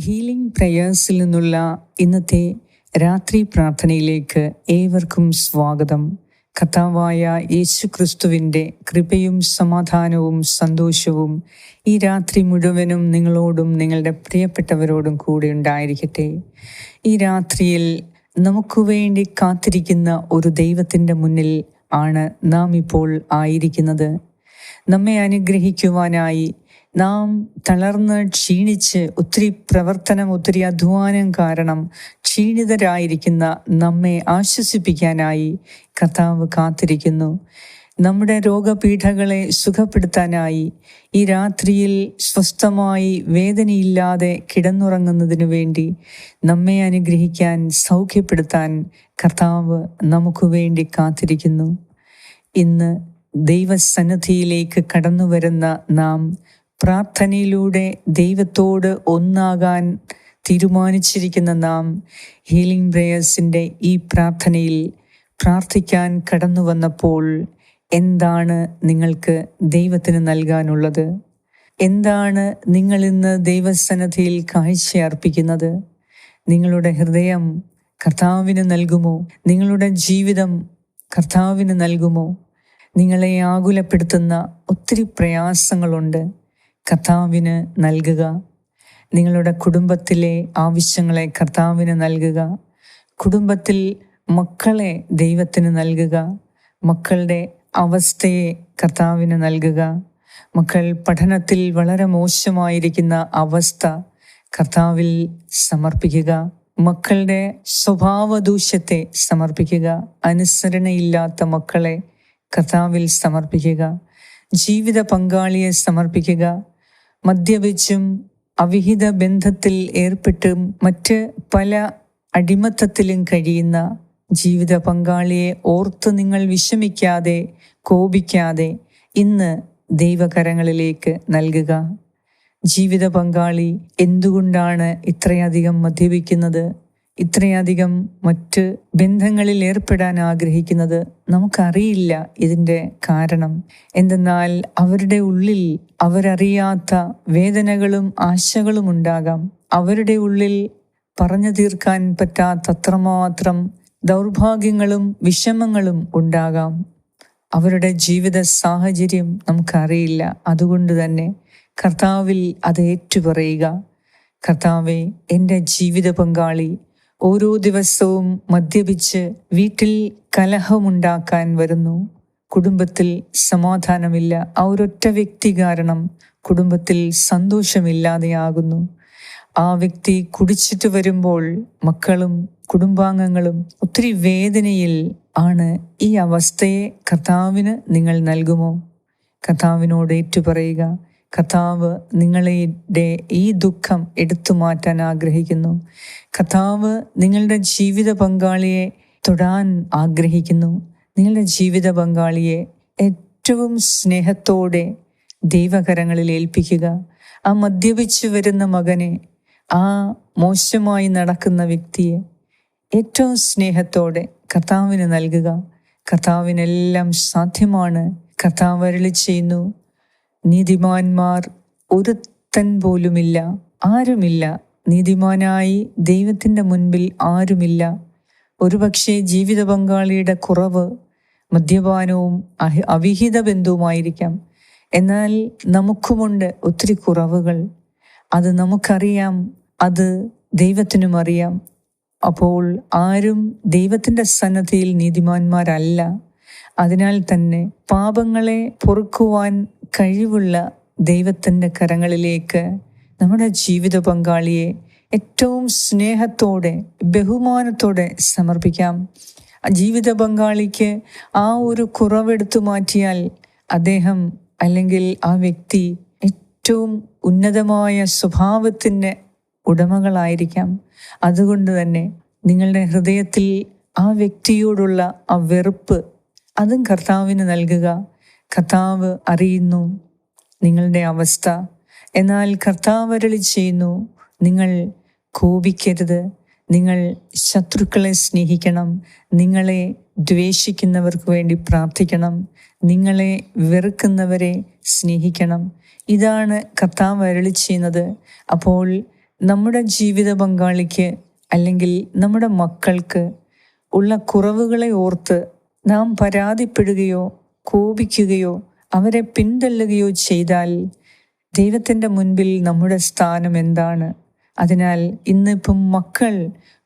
Healing പ്രയേഴ്സിൽ നിന്നുള്ള ഇന്നത്തെ രാത്രി പ്രാർത്ഥനയിലേക്ക് ഏവർക്കും സ്വാഗതം. കർത്താവായ യേശുക്രിസ്തുവിൻ്റെ കൃപയും സമാധാനവും സന്തോഷവും ഈ രാത്രി മുഴുവനും നിങ്ങളോടും നിങ്ങളുടെ പ്രിയപ്പെട്ടവരോടും കൂടെ ഉണ്ടായിരിക്കട്ടെ. ഈ രാത്രിയിൽ നമുക്ക് വേണ്ടി കാത്തിരിക്കുന്ന ഒരു ദൈവത്തിൻ്റെ മുന്നിൽ ആണ് നാം ഇപ്പോൾ ആയിരിക്കുന്നത്. നമ്മെ അനുഗ്രഹിക്കുവാനായി നാം തളർന്ന് ക്ഷീണിച്ച് ഒത്തിരി പ്രവർത്തനം, ഒത്തിരി അധ്വാനം കാരണം ക്ഷീണിതരായിരിക്കുന്ന നമ്മെ ആശ്വസിപ്പിക്കാനായി കർത്താവ് കാത്തിരിക്കുന്നു. നമ്മുടെ രോഗപീഠകളെ സുഖപ്പെടുത്താനായി ഈ രാത്രിയിൽ സ്വസ്ഥമായി വേദനയില്ലാതെ കിടന്നുറങ്ങുന്നതിനു വേണ്ടി നമ്മെ അനുഗ്രഹിക്കാൻ, സൗഖ്യപ്പെടുത്താൻ കർത്താവ് നമുക്ക് വേണ്ടി കാത്തിരിക്കുന്നു. ഇന്ന് ദൈവസന്നിധിയിലേക്ക് കടന്നു വരുന്ന നാം പ്രാർത്ഥനയിലൂടെ ദൈവത്തോട് ഒന്നാകാൻ തീരുമാനിച്ചിരിക്കുന്ന നാം ഹീലിംഗ് പ്രേയേഴ്സിൻ്റെ ഈ പ്രാർത്ഥനയിൽ പ്രാർത്ഥിക്കാൻ കടന്നു വന്നപ്പോൾ എന്താണ് നിങ്ങൾക്ക് ദൈവത്തിന് നൽകാനുള്ളത്? എന്താണ് നിങ്ങൾ ഇന്ന് ദൈവസന്നിധിയിൽ കാഴ്ചയർപ്പിക്കുന്നത്? നിങ്ങളുടെ ഹൃദയം കർത്താവിന് നൽകുമോ? നിങ്ങളുടെ ജീവിതം കർത്താവിന് നൽകുമോ? നിങ്ങളെ ആകുലപ്പെടുത്തുന്ന ഒത്തിരി പ്രയാസങ്ങളുണ്ട്, കർത്താവിന് നൽകുക. നിങ്ങളുടെ കുടുംബത്തിലെ ആവശ്യങ്ങളെ കർത്താവിന് നൽകുക. കുടുംബത്തിൽ മക്കളെ ദൈവത്തിന് നൽകുക. മക്കളുടെ അവസ്ഥയെ കർത്താവിന് നൽകുക. മക്കൾ പഠനത്തിൽ വളരെ മോശമായിരിക്കുന്ന അവസ്ഥ കർത്താവിൽ സമർപ്പിക്കുക. മക്കളുടെ സ്വഭാവദൂഷ്യത്തെ സമർപ്പിക്കുക. അനുസരണയില്ലാത്ത മക്കളെ കർത്താവിൽ സമർപ്പിക്കുക. ജീവിത പങ്കാളിയെ സമർപ്പിക്കുക. മദ്യപിച്ചും അവിഹിത ബന്ധത്തിൽ ഏർപ്പെട്ടും മറ്റ് പല അടിമത്തത്തിലും കഴിയുന്ന ജീവിത പങ്കാളിയെ ഓർത്ത് നിങ്ങൾ വിഷമിക്കാതെ, കോപിക്കാതെ ഇന്ന് ദൈവകരങ്ങളിലേക്ക് നൽകുക. ജീവിത പങ്കാളി എന്തുകൊണ്ടാണ് ഇത്രയധികം മദ്യപിക്കുന്നത്, ഇത്രയധികം മറ്റ് ബന്ധങ്ങളിൽ ഏർപ്പെടാൻ ആഗ്രഹിക്കുന്നത്? നമുക്കറിയില്ല ഇതിൻ്റെ കാരണം. എന്തെന്നാൽ അവരുടെ ഉള്ളിൽ അവരറിയാത്ത വേദനകളും ആശകളും ഉണ്ടാകാം. അവരുടെ ഉള്ളിൽ പറഞ്ഞു തീർക്കാൻ പറ്റാത്തത്രമാത്രം ദൗർഭാഗ്യങ്ങളും വിഷമങ്ങളും ഉണ്ടാകാം. അവരുടെ ജീവിത സാഹചര്യം നമുക്കറിയില്ല. അതുകൊണ്ട് തന്നെ കർത്താവിൽ അത് ഏറ്റുപറയുക. കർത്താവേ, എൻ്റെ ജീവിത പങ്കാളി ഓരോ ദിവസവും മദ്യപിച്ച് വീട്ടിൽ കലഹമുണ്ടാക്കാൻ വരുന്നു. കുടുംബത്തിൽ സമാധാനമില്ല. ആ ഒരൊറ്റ വ്യക്തി കാരണം കുടുംബത്തിൽ സന്തോഷമില്ലാതെയാകുന്നു. ആ വ്യക്തി കുടിച്ചിട്ട് വരുമ്പോൾ മക്കളും കുടുംബാംഗങ്ങളും ഒത്തിരി വേദനയിൽ ആണ്. ഈ അവസ്ഥയെ കർത്താവിന് നിങ്ങൾ നൽകുമോ? കർത്താവിനോട് ഏറ്റുപറയുക. കർത്താവ് നിങ്ങളുടെ ഈ ദുഃഖം എടുത്തു മാറ്റാൻ ആഗ്രഹിക്കുന്നു. കർത്താവ് നിങ്ങളുടെ ജീവിത പങ്കാളിയെ തൊടാൻ ആഗ്രഹിക്കുന്നു. നിങ്ങളുടെ ജീവിത പങ്കാളിയെ ഏറ്റവും സ്നേഹത്തോടെ ദൈവകരങ്ങളിൽ ഏൽപ്പിക്കുക. ആ മദ്യപിച്ചു വരുന്ന മകനെ, ആ മോശമായി നടക്കുന്ന വ്യക്തിയെ ഏറ്റവും സ്നേഹത്തോടെ കർത്താവിന് നൽകുക. കർത്താവിനെല്ലാം സാധ്യമാണ്. കർത്താവ് അരുളി ചെയ്യുന്നു, നീതിമാന്മാർ ഒരുത്തൻ പോലുമില്ല, ആരുമില്ല. നീതിമാനായി ദൈവത്തിൻ്റെ മുൻപിൽ ആരുമില്ല. ഒരുപക്ഷെ ജീവിത പങ്കാളിയുടെ കുറവ് മദ്യപാനവും അവിഹിത ബന്ധവുമായിരിക്കാം. എന്നാൽ നമുക്കുമുണ്ട് ഒത്തിരി കുറവുകൾ. അത് നമുക്കറിയാം, അത് ദൈവത്തിനും അറിയാം. അപ്പോൾ ആരും ദൈവത്തിൻ്റെ സന്നിധിയിൽ നീതിമാന്മാരല്ല. അതിനാൽ തന്നെ പാപങ്ങളെ പൊറുക്കുവാൻ കഴിവുള്ള ദൈവത്തിൻ്റെ കരങ്ങളിലേക്ക് നമ്മുടെ ജീവിത പങ്കാളിയെ ഏറ്റവും സ്നേഹത്തോടെ, ബഹുമാനത്തോടെ സമർപ്പിക്കാം. ജീവിത പങ്കാളിക്ക് ആ ഒരു കുറവെടുത്തു മാറ്റിയാൽ അദ്ദേഹം അല്ലെങ്കിൽ ആ വ്യക്തി ഏറ്റവും ഉന്നതമായ സ്വഭാവത്തിൻ്റെ ഉടമകളായിരിക്കാം. അതുകൊണ്ട് തന്നെ നിങ്ങളുടെ ഹൃദയത്തിൽ ആ വ്യക്തിയോടുള്ള ആ വെറുപ്പ് അതും കർത്താവിന് നൽകുക. കർത്താവ് അറിയുന്നു നിങ്ങളുടെ അവസ്ഥ. എന്നാൽ കർത്താവ് അരുളി ചെയ്യുന്നു, നിങ്ങൾ കോപിക്കരുത്, നിങ്ങൾ ശത്രുക്കളെ സ്നേഹിക്കണം, നിങ്ങളെ ദ്വേഷിക്കുന്നവർക്ക് വേണ്ടി പ്രാർത്ഥിക്കണം, നിങ്ങളെ വെറുക്കുന്നവരെ സ്നേഹിക്കണം. ഇതാണ് കർത്താവ് അരുളി ചെയ്യുന്നത്. അപ്പോൾ നമ്മുടെ ജീവിത പങ്കാളിക്ക് അല്ലെങ്കിൽ നമ്മുടെ മക്കൾക്ക് ഉള്ള കുറവുകളെ ഓർത്ത് നാം പരാതിപ്പെടുകയോ കോപിക്കുകയോ അവരെ പിന്തള്ളുകയോ ചെയ്താൽ ദൈവത്തിൻ്റെ മുൻപിൽ നമ്മുടെ സ്ഥാനം എന്താണ്? അതിനാൽ ഇന്നിപ്പം മക്കൾ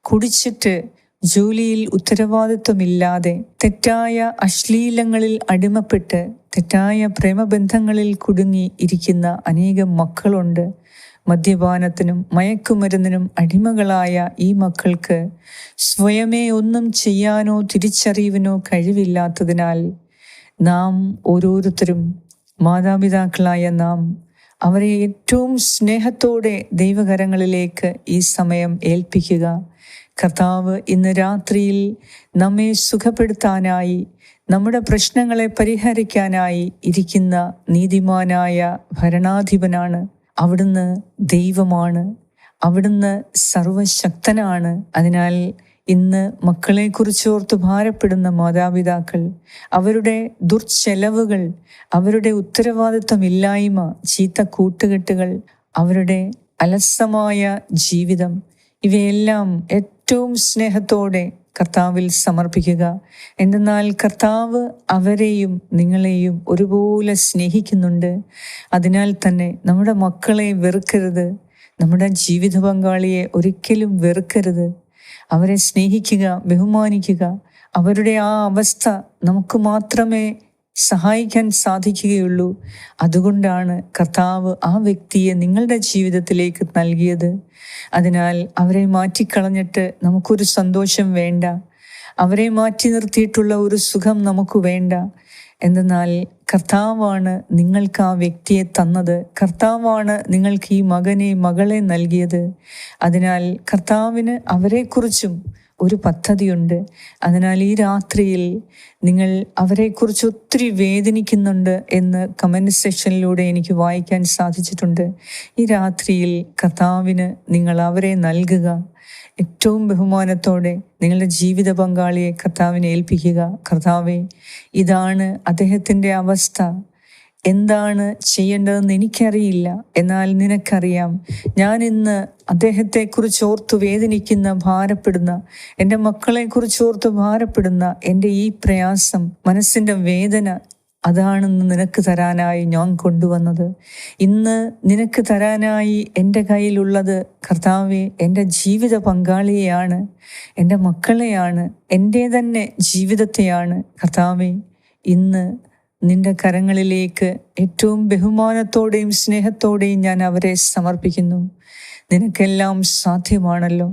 കുടിച്ചിട്ട് ജോലിയിൽ ഉത്തരവാദിത്വമില്ലാതെ തെറ്റായ അശ്ലീലങ്ങളിൽ അടിമപ്പെട്ട് തെറ്റായ പ്രേമബന്ധങ്ങളിൽ കുടുങ്ങി ഇരിക്കുന്ന അനേകം മക്കളുണ്ട്. മദ്യപാനത്തിനും മയക്കുമരുന്നിനും അടിമകളായ ഈ മക്കൾക്ക് സ്വയമേ ഒന്നും ചെയ്യാനോ തിരിച്ചറിയുവാനോ കഴിവില്ലാത്തതിനാൽ നാം ഓരോരുത്തരും, മാതാപിതാക്കളായ നാം, അവരെ ഏറ്റവും സ്നേഹത്തോടെ ദൈവകരങ്ങളിലേക്ക് ഈ സമയം ഏൽപ്പിക്കുക. കർത്താവ് ഇന്ന് രാത്രിയിൽ നമ്മെ സുഖപ്പെടുത്താനായി, നമ്മുടെ പ്രശ്നങ്ങളെ പരിഹരിക്കാനായി ഇരിക്കുന്ന നീതിമാനായ ഭരണാധിപനാണ്. അവിടുന്ന് ദൈവമാണ്, അവിടുന്ന് സർവശക്തനാണ്. അതിനാൽ ഇന്ന് മക്കളെക്കുറിച്ചോർത്ത് ഭാരപ്പെടുന്ന മാതാപിതാക്കൾ, അവരുടെ ദുർച്ചെലവുകൾ, അവരുടെ ഉത്തരവാദിത്വമില്ലായ്മ, ചീത്ത കൂട്ടുകെട്ടുകൾ, അവരുടെ അലസമായ ജീവിതം, ഇവയെല്ലാം ഏറ്റവും സ്നേഹത്തോടെ കർത്താവിൽ സമർപ്പിക്കുക. എന്തെന്നാൽ കർത്താവ് അവരെയും നിങ്ങളെയും ഒരുപോലെ സ്നേഹിക്കുന്നുണ്ട്. അതിനാൽ തന്നെ നമ്മുടെ മക്കളെ വെറുക്കരുത്, നമ്മുടെ ജീവിത പങ്കാളിയെ ഒരിക്കലും വെറുക്കരുത്. അവരെ സ്നേഹിക്കുക, ബഹുമാനിക്കുക. അവരുടെ ആ അവസ്ഥ നമുക്ക് മാത്രമേ സഹായിക്കാൻ സാധിക്കുകയുള്ളൂ. അതുകൊണ്ടാണ് കർത്താവ് ആ വ്യക്തിയെ നിങ്ങളുടെ ജീവിതത്തിലേക്ക് നൽകിയത്. അതിനാൽ അവരെ മാറ്റിക്കളഞ്ഞിട്ട് നമുക്കൊരു സന്തോഷം വേണ്ട, അവരെ മാറ്റി നിർത്തിയിട്ടുള്ള ഒരു സുഖം നമുക്ക് വേണ്ട. എന്തെന്നാൽ കർത്താവാണ് നിങ്ങൾക്ക് ആ വ്യക്തിയെ തന്നത്, കർത്താവാണ് നിങ്ങൾക്ക് ഈ മകനെ മകളെ നൽകിയത്. അതിനാൽ കർത്താവിന് അവരെക്കുറിച്ചും ഒരു പദ്ധതിയുണ്ട്. അതിനാൽ ഈ രാത്രിയിൽ നിങ്ങൾ അവരെക്കുറിച്ച് ഒത്തിരി വേദനിക്കുന്നുണ്ട് എന്ന് കമൻറ്റ് സെക്ഷനിലൂടെ എനിക്ക് വായിക്കാൻ സാധിച്ചിട്ടുണ്ട്. ഈ രാത്രിയിൽ കർത്താവിന് നിങ്ങൾ അവരെ നൽകുക. ഏറ്റവും ബഹുമാനത്തോടെ നിങ്ങളുടെ ജീവിത പങ്കാളിയെ കർത്താവിനെ ഏൽപ്പിക്കുക. കർത്താവേ, ഇതാണ് അദ്ദേഹത്തിൻ്റെ അവസ്ഥ, എന്താണ് ചെയ്യേണ്ടതെന്ന് എനിക്കറിയില്ല, എന്നാൽ നിനക്കറിയാം. ഞാൻ ഇന്ന് അദ്ദേഹത്തെക്കുറിച്ച് ഓർത്ത് വേദനിക്കുന്ന, ഭാരപ്പെടുന്ന, എൻ്റെ മക്കളെക്കുറിച്ച് ഓർത്ത് ഭാരപ്പെടുന്ന എൻ്റെ ഈ പ്രയാസം, മനസ്സിൻ്റെ വേദന, അതാണെന്ന് നിനക്ക് തരാനായി ഞാൻ കൊണ്ടുവന്നത്. ഇന്ന് നിനക്ക് തരാനായി എൻ്റെ കയ്യിലുള്ളത് കർത്താവെ എൻ്റെ ജീവിത പങ്കാളിയെയാണ്, എൻ്റെ മക്കളെയാണ്, എൻ്റെ തന്നെ ജീവിതത്തെയാണ്. കർത്താവെ, ഇന്ന് നിന്റെ കരങ്ങളിലേക്ക് ഏറ്റവും ബഹുമാനത്തോടെയും സ്നേഹത്തോടെയും ഞാൻ അവരെ സമർപ്പിക്കുന്നു. നിനക്കെല്ലാം സാധ്യമാണല്ലോ,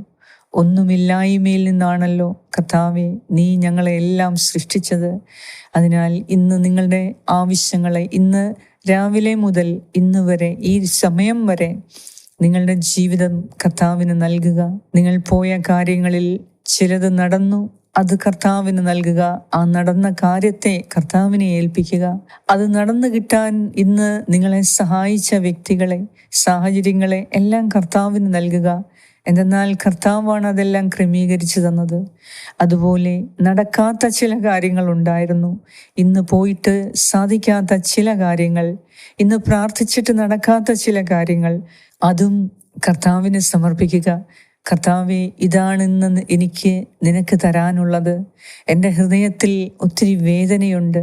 ഒന്നുമില്ലായ്മയിൽ നിന്നാണല്ലോ കർത്താവെ നീ ഞങ്ങളെ എല്ലാം സൃഷ്ടിച്ചത്. അതിനാൽ ഇന്ന് നിങ്ങളുടെ ആവശ്യങ്ങളെ, ഇന്ന് രാവിലെ മുതൽ ഇന്ന് വരെ, ഈ സമയം വരെ നിങ്ങളുടെ ജീവിതം കർത്താവിന് നൽകുക. നിങ്ങൾ പോയ കാര്യങ്ങളിൽ ചിലത് നടന്നു, അത് കർത്താവിന് നൽകുക. ആ നടന്ന കാര്യത്തെ കർത്താവിനെ ഏൽപ്പിക്കുക. അത് നടന്നു കിട്ടാൻ ഇന്ന് നിങ്ങളെ സഹായിച്ച വ്യക്തികളെ, സാഹചര്യങ്ങളെ എല്ലാം കർത്താവിന് നൽകുക. എന്തെന്നാൽ കർത്താവാണ് അതെല്ലാം ക്രമീകരിച്ചു തന്നത്. അതുപോലെ നടക്കാത്ത ചില കാര്യങ്ങൾ ഉണ്ടായിരുന്നു, ഇന്ന് പോയിട്ട് സാധിക്കാത്ത ചില കാര്യങ്ങൾ, ഇന്ന് പ്രാർത്ഥിച്ചിട്ട് നടക്കാത്ത ചില കാര്യങ്ങൾ, അതും കർത്താവിന് സമർപ്പിക്കുക. കർത്താവെ, ഇതാണിന്ന് എനിക്ക് നിനക്ക് തരാനുള്ളത്. എൻ്റെ ഹൃദയത്തിൽ ഒത്തിരി വേദനയുണ്ട്,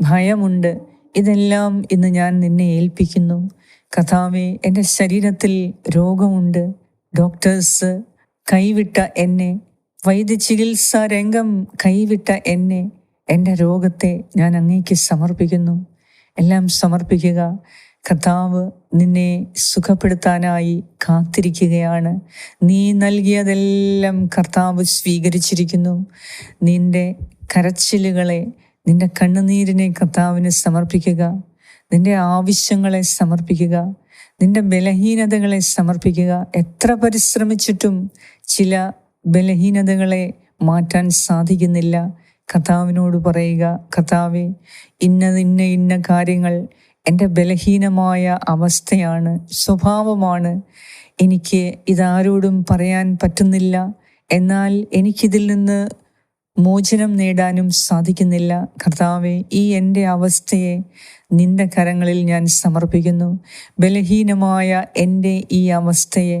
ഭയമുണ്ട്, ഇതെല്ലാം ഇന്ന് ഞാൻ നിന്നെ ഏൽപ്പിക്കുന്നു. കർത്താവെ, എൻ്റെ ശരീരത്തിൽ രോഗമുണ്ട്, ഡോക്ടേഴ്സ് കൈവിട്ട എന്നെ, വൈദ്യചികിത്സാ രംഗം കൈവിട്ട എന്നെ, എൻ്റെ രോഗത്തെ ഞാൻ അങ്ങേക്ക് സമർപ്പിക്കുന്നു. എല്ലാം സമർപ്പിക്കുക. കർത്താവ് നിന്നെ സുഖപ്പെടുത്താനായി കാത്തിരിക്കുകയാണ്. നീ നൽകിയതെല്ലാം കർത്താവ് സ്വീകരിച്ചിരിക്കുന്നു. നിന്റെ കരച്ചിലുകളെ, നിന്റെ കണ്ണുനീരിനെ കർത്താവിന് സമർപ്പിക്കുക. നിന്റെ ആവശ്യങ്ങളെ സമർപ്പിക്കുക. നിന്റെ ബലഹീനതകളെ സമർപ്പിക്കുക. എത്ര പരിശ്രമിച്ചിട്ടും ചില ബലഹീനതകളെ മാറ്റാൻ സാധിക്കുന്നില്ല. കർത്താവിനോട് പറയുക, കർത്താവേ, ഇന്ന കാര്യങ്ങൾ എൻ്റെ ബലഹീനമായ അവസ്ഥയാണ്, സ്വഭാവമാണ്. എനിക്ക് ഇതാരോടും പറയാൻ പറ്റുന്നില്ല, എന്നാൽ എനിക്കിതിൽ നിന്ന് മോചനം നേടാനും സാധിക്കുന്നില്ല. കർത്താവെ, ഈ എൻ്റെ അവസ്ഥയെ നിന്റെ കരങ്ങളിൽ ഞാൻ സമർപ്പിക്കുന്നു. ബലഹീനമായ എൻ്റെ ഈ അവസ്ഥയെ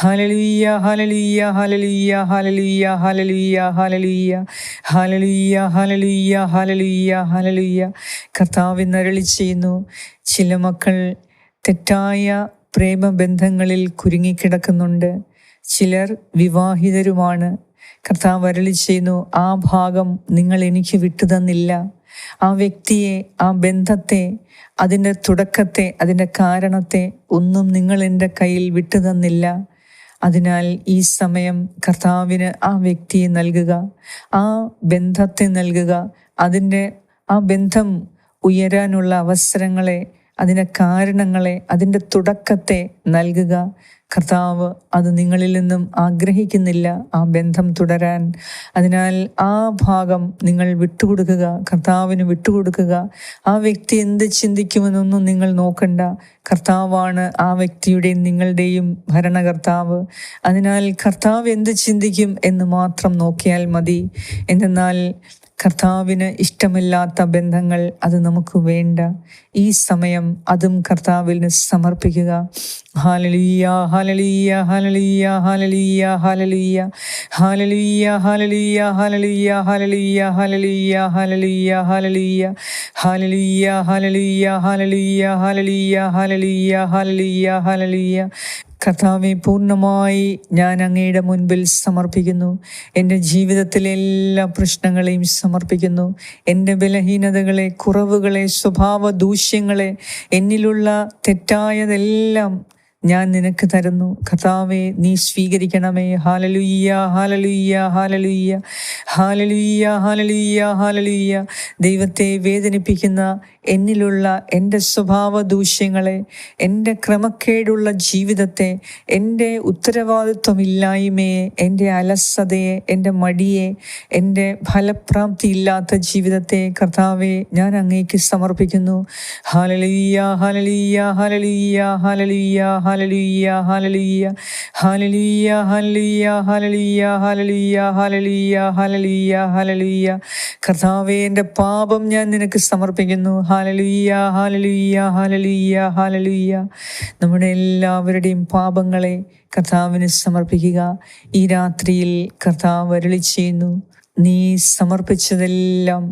hallelujah hallelujah hallelujah hallelujah hallelujah hallelujah hallelujah hallelujah hallelujah ഹല്ലേലൂയ. കർത്താവ് ഇന്ന് അരുളി ചെയ്യുന്നു, ചില മക്കൾ തെറ്റായ പ്രേമബന്ധങ്ങളിൽ കുരുങ്ങിക്കിടക്കുന്നുണ്ട്. ചിലർ വിവാഹിതരുമാണ്. കർത്താവ് അരുളി ചെയ്യുന്നു, ആ ഭാഗം നിങ്ങൾ എനിക്ക് വിട്ടുതന്നില്ല. ആ വ്യക്തിയെ, ആ ബന്ധത്തെ, അതിൻ്റെ തുടക്കത്തെ, അതിൻ്റെ കാരണത്തെ ഒന്നും നിങ്ങൾ എൻ്റെ കയ്യിൽ വിട്ടുതന്നില്ല. അതിനാൽ ഈ സമയം കർത്താവിന് ആ വ്യക്തിയെ നൽകുക, ആ ബന്ധത്തെ നൽകുക. ആ ബന്ധം ഉയരാനുള്ള അവസരങ്ങളെ, അതിൻ്റെ കാരണങ്ങളെ, അതിൻ്റെ തുടക്കത്തെ നൽകുക. കർത്താവ് അത് നിങ്ങളിൽ നിന്നും ആഗ്രഹിക്കുന്നില്ല, ആ ബന്ധം തുടരാൻ. അതിനാൽ ആ ഭാഗം നിങ്ങൾ വിട്ടുകൊടുക്കുക, കർത്താവിന് വിട്ടുകൊടുക്കുക. ആ വ്യക്തി എന്ത് ചിന്തിക്കുമെന്നൊന്നും നിങ്ങൾ നോക്കണ്ട. കർത്താവാണ് ആ വ്യക്തിയുടെയും നിങ്ങളുടെയും ഭരണകർത്താവ്. അതിനാൽ കർത്താവ് എന്ത് ചിന്തിക്കും എന്ന് മാത്രം നോക്കിയാൽ മതി. എന്നാൽ കർത്താവിന് ഇഷ്ടമില്ലാത്ത ബന്ധങ്ങൾ അത് നമുക്ക് വേണ്ട. ഈ സമയം അതും കർത്താവിന് സമർപ്പിക്കുക. Hallelujah hallelujah hallelujah hallelujah hallelujah hallelujah hallelujah hallelujah hallelujah hallelujah hallelujah hallelujah hallelujah hallelujah hallelujah hallelujah hallelujah hallelujah hallelujah. കർത്താവെ, പൂർണ്ണമായി ഞാൻ അങ്ങയുടെ മുൻപിൽ സമർപ്പിക്കുന്നു. എൻ്റെ ജീവിതത്തിലെ എല്ലാ പ്രശ്നങ്ങളെയും സമർപ്പിക്കുന്നു. എൻ്റെ ബലഹീനതകളെ, കുറവുകളെ, സ്വഭാവ ദൂഷ്യങ്ങളെ, എന്നിലുള്ള തെറ്റായതെല്ലാം ഞാൻ നിനക്ക് തരുന്നു. കർത്താവെ, നീ സ്വീകരിക്കണമേ. Hallelujah hallelujah hallelujah hallelujah hallelujah hallelujah. ദൈവത്തെ വേദനിപ്പിക്കുന്ന എന്നിലുള്ള എൻ്റെ സ്വഭാവ ദൂഷ്യങ്ങളെ, എൻ്റെ ക്രമക്കേടുള്ള ജീവിതത്തെ, എൻ്റെ ഉത്തരവാദിത്വമില്ലായ്മയെ, എൻ്റെ അലസതയെ, എൻ്റെ മടിയെ, എൻ്റെ ഫലപ്രാപ്തിയില്ലാത്ത ജീവിതത്തെ കർത്താവെ ഞാൻ അങ്ങേക്ക് സമർപ്പിക്കുന്നു. Hallelujah hallelujah hallelujah hallelujah hallelujah hallelujah hallelujah hallelujah hallelujah hallelujah hallelujah hallelujah hallelujah. കർത്താവേ, എൻ്റെ പാപം ഞാൻ നിനക്ക് സമർപ്പിക്കുന്നു. Hallelujah hallelujah hallelujah hallelujah. നമ്മുടെ എല്ലാവരുടെയും പാപങ്ങളെ കർത്താവിന് സമർപ്പിക്കുക. ഈ രാത്രിയിൽ കർത്താവ് അരുളി ചെയ്യുന്നു, നീ സമർപ്പിച്ചതെല്ലാം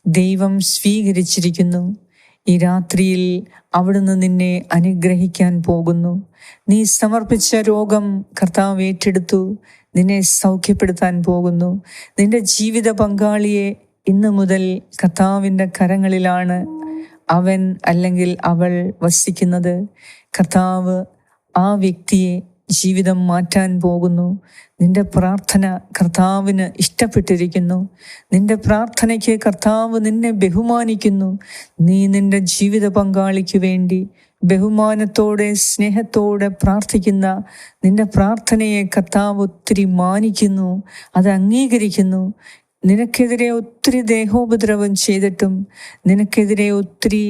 ദൈവം സ്വീകരിച്ചിരിക്കുന്നു. ഈ രാത്രിയിൽ അവിടുന്ന് നിന്നെ അനുഗ്രഹിക്കാൻ പോകുന്നു. നീ സമർപ്പിച്ച രോഗം കർത്താവ് ഏറ്റെടുത്തു, നിന്നെ സൗഖ്യപ്പെടുത്താൻ പോകുന്നു. നിന്റെ ജീവിത പങ്കാളിയെ ഇന്നു മുതൽ കർത്താവിൻ്റെ കരങ്ങളിലാണ് അവൻ അല്ലെങ്കിൽ അവൾ വസിക്കുന്നത്. കർത്താവ് ആ വ്യക്തിയെ ജീവിതം മാറ്റാൻ പോകുന്നു. നിന്റെ പ്രാർത്ഥന കർത്താവിന് ഇഷ്ടപ്പെട്ടിരിക്കുന്നു. നിന്റെ പ്രാർത്ഥനയ്ക്ക് കർത്താവ് നിന്നെ ബഹുമാനിക്കുന്നു. നീ നിന്റെ ജീവിത പങ്കാളിക്ക് വേണ്ടി ബഹുമാനത്തോടെ, സ്നേഹത്തോടെ പ്രാർത്ഥിക്കുന്ന നിന്റെ പ്രാർത്ഥനയെ കർത്താവ് ഒത്തിരി മാനിക്കുന്നു, അത് അംഗീകരിക്കുന്നു. നിനക്കെതിരെ ഒത്തിരി ദേഹോപദ്രവം ചെയ്തിട്ടും, നിനക്കെതിരെ ഒത്തിരി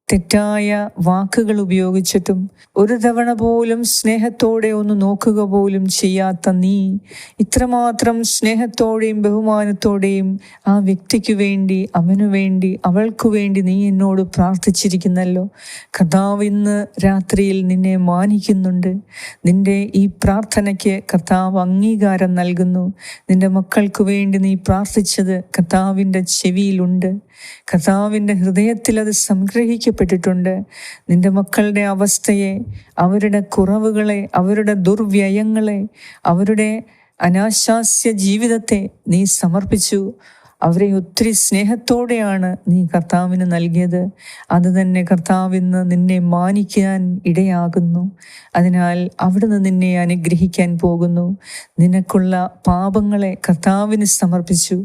തെറ്റായ വാക്കുകൾ ഉപയോഗിച്ചിട്ടും, ഒരു തവണ പോലും സ്നേഹത്തോടെ ഒന്ന് നോക്കുക പോലും ചെയ്യാത്ത നീ ഇത്രമാത്രം സ്നേഹത്തോടെയും ബഹുമാനത്തോടെയും ആ വ്യക്തിക്ക് വേണ്ടി, അവനു വേണ്ടി, അവൾക്കു വേണ്ടി നീ എന്നോട് പ്രാർത്ഥിച്ചിരിക്കുന്നല്ലോ. കർത്താവ് ഇന്ന് രാത്രിയിൽ നിന്നെ മാനിക്കുന്നുണ്ട്. നിന്റെ ഈ പ്രാർത്ഥനയ്ക്ക് കർത്താവ് അംഗീകാരം നൽകുന്നു. നിന്റെ മക്കൾക്ക് വേണ്ടി നീ പ്രാർത്ഥിച്ചത് കർത്താവിൻ്റെ ചെവിയിലുണ്ട്. കർത്താവിൻ്റെ ഹൃദയത്തിൽ അത് സംഗ്രഹിക്കപ്പെട്ടിട്ടുണ്ട്. നിന്റെ മക്കളുടെ അവസ്ഥയെ, അവരുടെ കുറവുകളെ, അവരുടെ ദുർവ്യയങ്ങളെ, അവരുടെ അനാശാസ്യ ജീവിതത്തെ നീ സമർപ്പിച്ചു. അവരെ ഒത്തിരി സ്നേഹത്തോടെയാണ് നീ കർത്താവിന് നൽകിയത്. അത് തന്നെ കർത്താവ് ഇന്ന് നിന്നെ മാനിക്കാൻ ഇടയാകുന്നു. അതിനാൽ അവിടുന്ന് നിന്നെ അനുഗ്രഹിക്കാൻ പോകുന്നു. നിനക്കുള്ള പാപങ്ങളെ കർത്താവിന് സമർപ്പിച്ചു.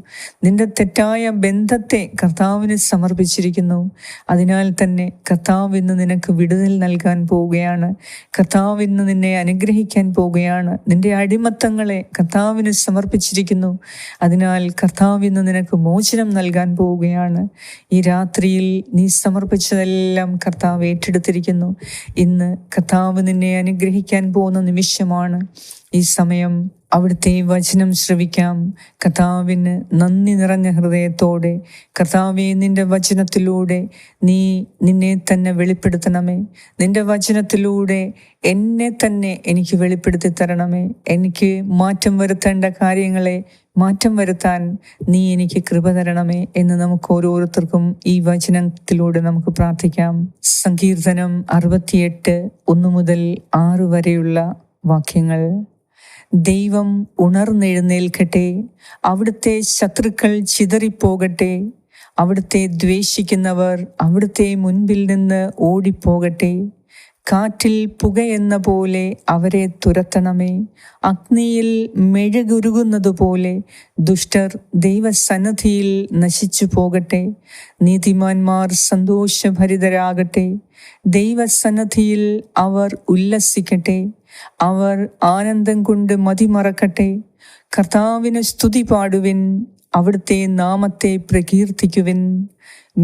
നിന്റെ തെറ്റായ ബന്ധത്തെ കർത്താവിന് സമർപ്പിച്ചിരിക്കുന്നു. അതിനാൽ തന്നെ കർത്താവ് ഇന്ന് നിനക്ക് വിടുതൽ നൽകാൻ പോവുകയാണ്. കർത്താവ് ഇന്ന് നിന്നെ അനുഗ്രഹിക്കാൻ പോവുകയാണ്. നിന്റെ അടിമത്തങ്ങളെ കർത്താവിന് സമർപ്പിച്ചിരിക്കുന്നു. അതിനാൽ കർത്താവ് ഇന്ന് നിനക്ക് മോചനം നൽകാൻ പോവുകയാണ്. ഈ രാത്രിയിൽ നീ സമർപ്പിച്ചതെല്ലാം കർത്താവ് ഏറ്റെടുത്തിരിക്കുന്നു. ഇന്ന് കർത്താവ് നിന്നെ അനുഗ്രഹിക്കാൻ പോകുന്ന നിമിഷമാണ്. ഈ സമയം അവിടുത്തെ വചനം ശ്രവിക്കാം. കർത്താവിന് നന്ദി നിറഞ്ഞ ഹൃദയത്തോടെ. കർത്താവേ, നിന്റെ വചനത്തിലൂടെ നിന്നെ തന്നെ വെളിപ്പെടുത്തണമേ. നിന്റെ വചനത്തിലൂടെ എന്നെ തന്നെ എനിക്ക് വെളിപ്പെടുത്തി തരണമേ. എനിക്ക് മാറ്റം വരുത്തേണ്ട കാര്യങ്ങളെ മാറ്റം വരുത്താൻ നീ എനിക്ക് കൃപ തരണമേ എന്ന് നമുക്ക് ഓരോരുത്തർക്കും ഈ വചനത്തിലൂടെ നമുക്ക് പ്രാർത്ഥിക്കാം. സങ്കീർത്തനം 68 1 മുതൽ 6 വരെയുള്ള വാക്യങ്ങൾ. ദൈവം ഉണർന്നെഴുന്നേൽക്കട്ടെ, അവിടുത്തെ ശത്രുക്കൾ ചിതറിപ്പോകട്ടെ, അവിടുത്തെ ദ്വേഷിക്കുന്നവർ അവിടുത്തെ മുൻപിൽ നിന്ന് ഓടിപ്പോകട്ടെ. കാറ്റിൽ പുകയെന്ന പോലെ അവരെ തുരത്തണമേ. അഗ്നിയിൽ മെഴുകുരുകുന്നതുപോലെ ദുഷ്ടർ ദൈവസന്നിധിയിൽ നശിച്ചു പോകട്ടെ. നീതിമാന്മാർ സന്തോഷഭരിതരാകട്ടെ, ദൈവസന്നിധിയിൽ അവർ ഉല്ലസിക്കട്ടെ. അവർ ആനന്ദം കൊണ്ട് മതിമറക്കട്ടെ. കർത്താവിന് സ്തുതി പാടുവിൻ, അവിടുത്തെ നാമത്തെ പ്രകീർത്തിക്കുവിൻ.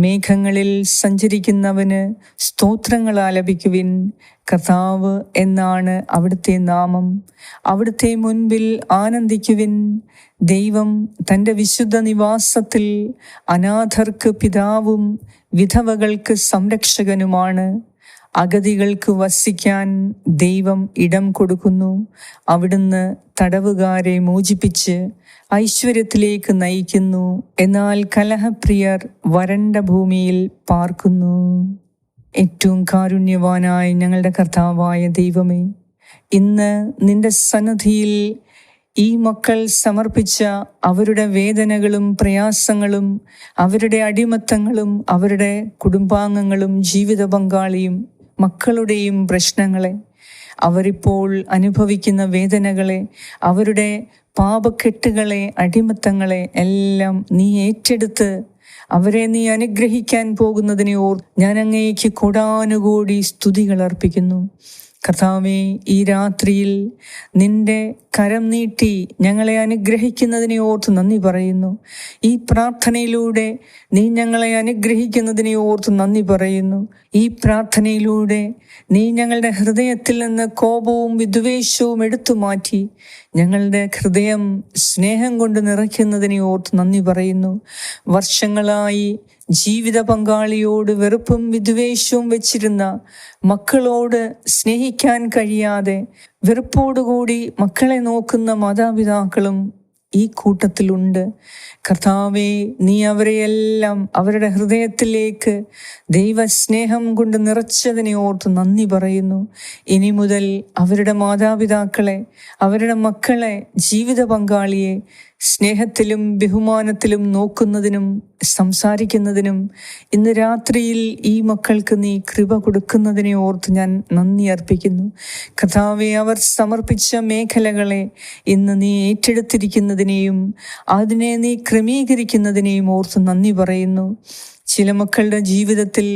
മേഘങ്ങളിൽ സഞ്ചരിക്കുന്നവന് സ്തോത്രങ്ങൾ ആലപിക്കുവിൻ. കർത്താവ് എന്നാണ് അവിടുത്തെ നാമം, അവിടുത്തെ മുൻപിൽ ആനന്ദിക്കുവിൻ. ദൈവം തൻ്റെ വിശുദ്ധ നിവാസത്തിൽ അനാഥർക്ക് പിതാവും വിധവകൾക്ക് സംരക്ഷകനുമാണ്. അഗതികൾക്ക് വസിക്കാൻ ദൈവം ഇടം കൊടുക്കുന്നു. അവിടുന്ന് തടവുകാരെ മോചിപ്പിച്ച് ഐശ്വര്യത്തിലേക്ക് നയിക്കുന്നു. എന്നാൽ കലഹപ്രിയർ വരണ്ട ഭൂമിയിൽ പാർക്കുന്നു. ഏറ്റവും കാരുണ്യവാനായ ഞങ്ങളുടെ കർത്താവായ ദൈവമേ, ഇന്ന് നിന്റെ സന്നിധിയിൽ ഈ മക്കൾ സമർപ്പിച്ച അവരുടെ വേദനകളും പ്രയാസങ്ങളും അവരുടെ അടിമത്തങ്ങളും അവരുടെ കുടുംബാംഗങ്ങളും ജീവിത പങ്കാളിയും മക്കളുടെയും പ്രശ്നങ്ങളെ, അവരിപ്പോൾ അനുഭവിക്കുന്ന വേദനകളെ, അവരുടെ പാപക്കെട്ടുകളെ, അടിമത്തങ്ങളെ എല്ലാം നീ ഏറ്റെടുത്ത് അവരെ നീ അനുഗ്രഹിക്കാൻ പോകുന്നതിനെ ഞാൻ അങ്ങേക്ക് കോടാനുകോടി സ്തുതികൾ അർപ്പിക്കുന്നു. കർത്താവേ, ഈ രാത്രിയിൽ നിന്റെ കരം നീട്ടി ഞങ്ങളെ അനുഗ്രഹിക്കുന്നതിനെ ഓർത്ത് നന്ദി പറയുന്നു. ഈ പ്രാർത്ഥനയിലൂടെ നീ ഞങ്ങളെ അനുഗ്രഹിക്കുന്നതിനെ ഓർത്ത് നന്ദി പറയുന്നു. ഈ പ്രാർത്ഥനയിലൂടെ നീ ഞങ്ങളുടെ ഹൃദയത്തിൽ നിന്ന് കോപവും വിദ്വേഷവും എടുത്തു മാറ്റി ഞങ്ങളുടെ ഹൃദയം സ്നേഹം കൊണ്ട് നിറയ്ക്കുന്നതിനെ ഓർത്ത് നന്ദി പറയുന്നു. വർഷങ്ങളായി ജീവിത പങ്കാളിയോട് വെറുപ്പും വിദ്വേഷവും വെച്ചിരുന്ന മക്കളോട് സ്നേഹിക്കാൻ കഴിയാതെ വെറുപ്പോടുകൂടി മക്കളെ നോക്കുന്ന മാതാപിതാക്കളും ഈ കൂട്ടത്തിലുണ്ട്. കർത്താവേ, നീ അവരെയെല്ലാം അവരുടെ ഹൃദയത്തിലേക്ക് ദൈവസ്നേഹം കൊണ്ട് നിറച്ചതിനെ ഓർത്ത് നന്ദി പറയുന്നു. ഇനി മുതൽ അവരുടെ മാതാപിതാക്കളെ, അവരുടെ മക്കളെ, ജീവിത പങ്കാളിയെ സ്നേഹത്തിലും ബഹുമാനത്തിലും നോക്കുന്നതിനും സംസാരിക്കുന്നതിനും ഇന്ന് രാത്രിയിൽ ഈ മക്കൾക്ക് നീ കൃപ കൊടുക്കുന്നതിനെ ഓർത്ത് ഞാൻ നന്ദി അർപ്പിക്കുന്നു. കർത്താവേ, അവർ സമർപ്പിച്ച മേഖലകളെ ഇന്ന് നീ ഏറ്റെടുത്തിരിക്കുന്നതിനെയും അതിനെ നീ ക്രമീകരിക്കുന്നതിനെയും ഓർത്ത് നന്ദി പറയുന്നു. ചില മക്കളുടെ ജീവിതത്തിൽ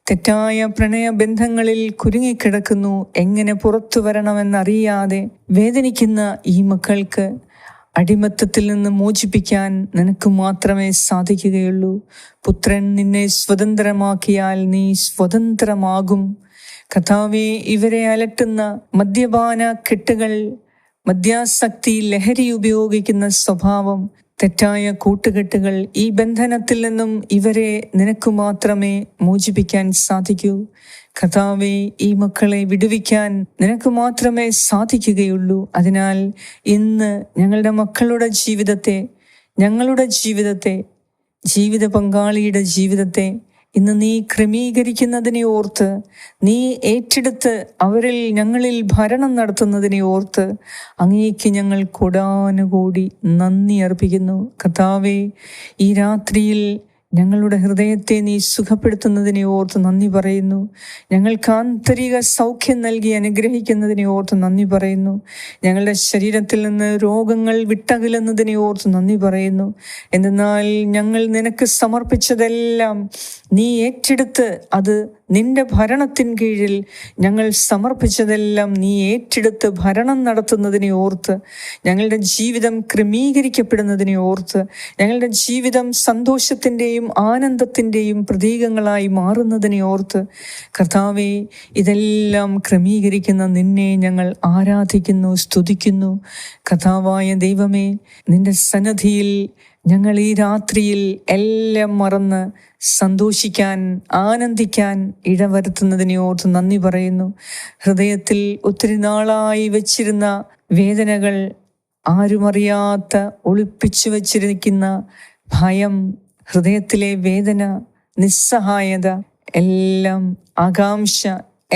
തെറ്റായ പ്രണയബന്ധങ്ങളിൽ കുരുങ്ങിക്കിടക്കുന്നു. എങ്ങനെ പുറത്തു വരണമെന്നറിയാതെ വേദനിക്കുന്ന ഈ മക്കൾക്ക് അടിമത്തത്തിൽ നിന്ന് മോചിപ്പിക്കാൻ നിനക്ക് മാത്രമേ സാധിക്കുകയുള്ളൂ. പുത്രൻ നിന്നെ സ്വതന്ത്രമാക്കിയാൽ നീ സ്വതന്ത്രമാകും. കർത്താവേ, ഇവരെ അലട്ടുന്ന മദ്യപാന കെട്ടുകൾ, മദ്യാസക്തി, ലഹരി ഉപയോഗിക്കുന്ന സ്വഭാവം, തെറ്റായ കൂട്ടുകെട്ടുകൾ, ഈ ബന്ധനത്തിൽ നിന്നും ഇവരെ നിനക്ക് മാത്രമേ മോചിപ്പിക്കാൻ സാധിക്കൂ. കർത്താവേ, ഈ മക്കളെ വിടുവിക്കാൻ നിനക്ക് മാത്രമേ സാധിക്കുകയുള്ളൂ. അതിനാൽ ഇന്ന് ഞങ്ങളുടെ മക്കളുടെ ജീവിതത്തെ, ഞങ്ങളുടെ ജീവിതത്തെ, ജീവിത പങ്കാളിയുടെ ജീവിതത്തെ ഇന്ന് നീ ക്രമീകരിക്കുന്നതിനെ ഓർത്ത്, നീ ഏറ്റെടുത്ത് ഞങ്ങളിൽ ഭരണം നടത്തുന്നതിനെ ഓർത്ത് അങ്ങേക്ക് ഞങ്ങൾ കോടാനുകോടി നന്ദി അർപ്പിക്കുന്നു. കർത്താവേ, ഈ രാത്രിയിൽ ഞങ്ങളുടെ ഹൃദയത്തെ നീ സുഖപ്പെടുത്തുന്നതിനെ ഓർത്ത് നന്ദി പറയുന്നു. ഞങ്ങൾക്ക് ആന്തരിക സൗഖ്യം നൽകി അനുഗ്രഹിക്കുന്നതിനെ ഓർത്ത് നന്ദി പറയുന്നു. ഞങ്ങളുടെ ശരീരത്തിൽ നിന്ന് രോഗങ്ങൾ വിട്ടകലുന്നതിനെ ഓർത്ത് നന്ദി പറയുന്നു. എന്നാൽ ഞങ്ങൾ നിനക്ക് സമർപ്പിച്ചതെല്ലാം നീ ഏറ്റെടുത്ത്, അത് നിന്റെ ഭരണത്തിൻ കീഴിൽ ഞങ്ങൾ സമർപ്പിച്ചതെല്ലാം നീ ഏറ്റെടുത്ത് ഭരണം നടത്തുന്നതിനെ ഓർത്ത്, ഞങ്ങളുടെ ജീവിതം ക്രമീകരിക്കപ്പെടുന്നതിനെ ഓർത്ത്, ഞങ്ങളുടെ ജീവിതം സന്തോഷത്തിൻ്റെയും കൃപയുടെയും ആനന്ദത്തിൻ്റെയും പ്രതീകങ്ങളായി മാറുന്നതിനെ ഓർത്ത് കർത്താവേ, ഇതെല്ലാം ക്രമീകരിക്കുന്ന നിന്നെ ഞങ്ങൾ ആരാധിക്കുന്നു, സ്തുതിക്കുന്നു. കർത്താവായ ദൈവമേ, നിന്റെ സന്നിധിയിൽ ഞങ്ങൾ ഈ രാത്രിയിൽ എല്ലാം മറന്ന് സന്തോഷിക്കാൻ, ആനന്ദിക്കാൻ ഇടവരുത്തുന്നതിനെ ഓർത്ത് നന്ദി പറയുന്നു. ഹൃദയത്തിൽ ഒത്തിരി നാളായി വച്ചിരുന്ന വേദനകൾ, ആരുമറിയാത്ത ഒളിപ്പിച്ചു വച്ചിരിക്കുന്ന ഭയം, ഹൃദയത്തിലെ വേദന, നിസ്സഹായത, എല്ലാം ആകാംക്ഷ,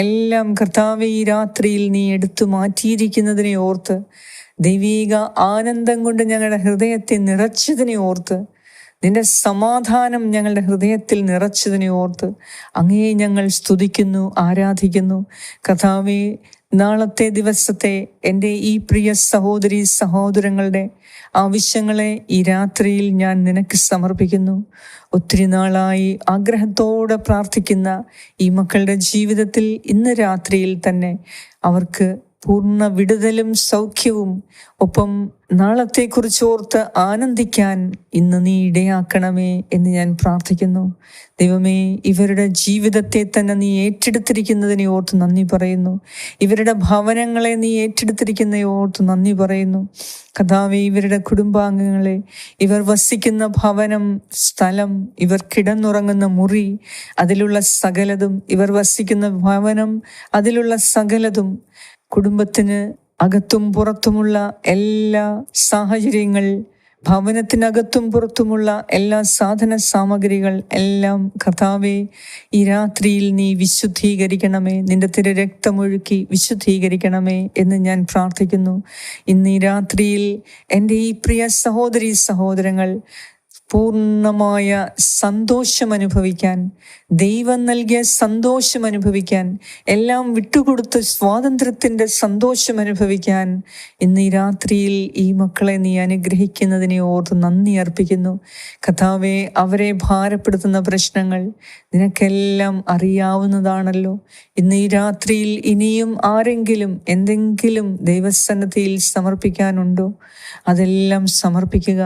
എല്ലാം കർത്താവേ ഈ രാത്രിയിൽ നീ എടുത്തു മാറ്റിയിരിക്കുന്നതിനെ ഓർത്ത്, ദൈവീക ആനന്ദം കൊണ്ട് ഞങ്ങളുടെ ഹൃദയത്തെ നിറച്ചതിനെ ഓർത്ത്, നിന്റെ സമാധാനം ഞങ്ങളുടെ ഹൃദയത്തിൽ നിറച്ചതിനെ ഓർത്ത് അങ്ങയെ ഞങ്ങൾ സ്തുതിക്കുന്നു, ആരാധിക്കുന്നു. കർത്താവേ, നാളത്തെ ദിവസത്തെ എൻ്റെ ഈ പ്രിയ സഹോദരി സഹോദരങ്ങളുടെ ആവശ്യങ്ങളെ ഈ രാത്രിയിൽ ഞാൻ നിനക്ക് സമർപ്പിക്കുന്നു. ഒത്തിരി നാളായി ആഗ്രഹത്തോടെ പ്രാർത്ഥിക്കുന്ന ഈ മക്കളുടെ ജീവിതത്തിൽ ഇന്ന് രാത്രിയിൽ തന്നെ അവർക്ക് പൂർണ്ണ വിടുതലും സൗഖ്യവും, ഒപ്പം നാളത്തെക്കുറിച്ചോർത്ത് ആനന്ദിക്കാൻ ഇന്ന് നീ ഇടയാക്കണമേ എന്ന് ഞാൻ പ്രാർത്ഥിക്കുന്നു. ദൈവമേ, ഇവരുടെ ജീവിതത്തെ തന്നെ നീ ഏറ്റെടുത്തിരിക്കുന്നതിനെ ഓർത്ത് നന്ദി പറയുന്നു. ഇവരുടെ ഭവനങ്ങളെ നീ ഏറ്റെടുത്തിരിക്കുന്നതിനെ ഓർത്ത് നന്ദി പറയുന്നു. കർത്താവേ, ഇവരുടെ കുടുംബാംഗങ്ങളെ, ഇവർ വസിക്കുന്ന ഭവനം, സ്ഥലം, ഇവർ കിടന്നുറങ്ങുന്ന മുറി, അതിലുള്ള സകലതും, ഇവർ വസിക്കുന്ന ഭവനം, അതിലുള്ള സകലതും, കുടുംബത്തിന് അകത്തും പുറത്തുമുള്ള എല്ലാ സാഹചര്യങ്ങൾ, ഭവനത്തിനകത്തും പുറത്തുമുള്ള എല്ലാ സാധന സാമഗ്രികൾ എല്ലാം കർത്താവേ ഈ രാത്രിയിൽ നീ വിശുദ്ധീകരിക്കണമേ, നിന്റെ തിരു രക്തമൊഴുക്കി വിശുദ്ധീകരിക്കണമേ എന്ന് ഞാൻ പ്രാർത്ഥിക്കുന്നു. ഇന്ന് ഈ രാത്രിയിൽ എൻ്റെ ഈ പ്രിയ സഹോദരീ സഹോദരങ്ങൾ പൂർണ്ണമായ സന്തോഷം അനുഭവിക്കാൻ, ദൈവം നൽകിയ സന്തോഷം അനുഭവിക്കാൻ, എല്ലാം വിട്ടുകൊടുത്ത് സ്വാതന്ത്ര്യത്തിൻ്റെ സന്തോഷം അനുഭവിക്കാൻ ഇന്ന് ഈ രാത്രിയിൽ ഈ മക്കളെ നീ അനുഗ്രഹിക്കുന്നതിനെ ഓർത്ത് നന്ദി അർപ്പിക്കുന്നു. കർത്താവേ, അവരെ ഭാരപ്പെടുത്തുന്ന പ്രശ്നങ്ങൾ നിനക്കെല്ലാം അറിയാവുന്നതാണല്ലോ. ഇന്ന് ഈ രാത്രിയിൽ ഇനിയും ആരെങ്കിലും എന്തെങ്കിലും ദൈവസന്നിധിയിൽ സമർപ്പിക്കാനുണ്ടോ? അതെല്ലാം സമർപ്പിക്കുക.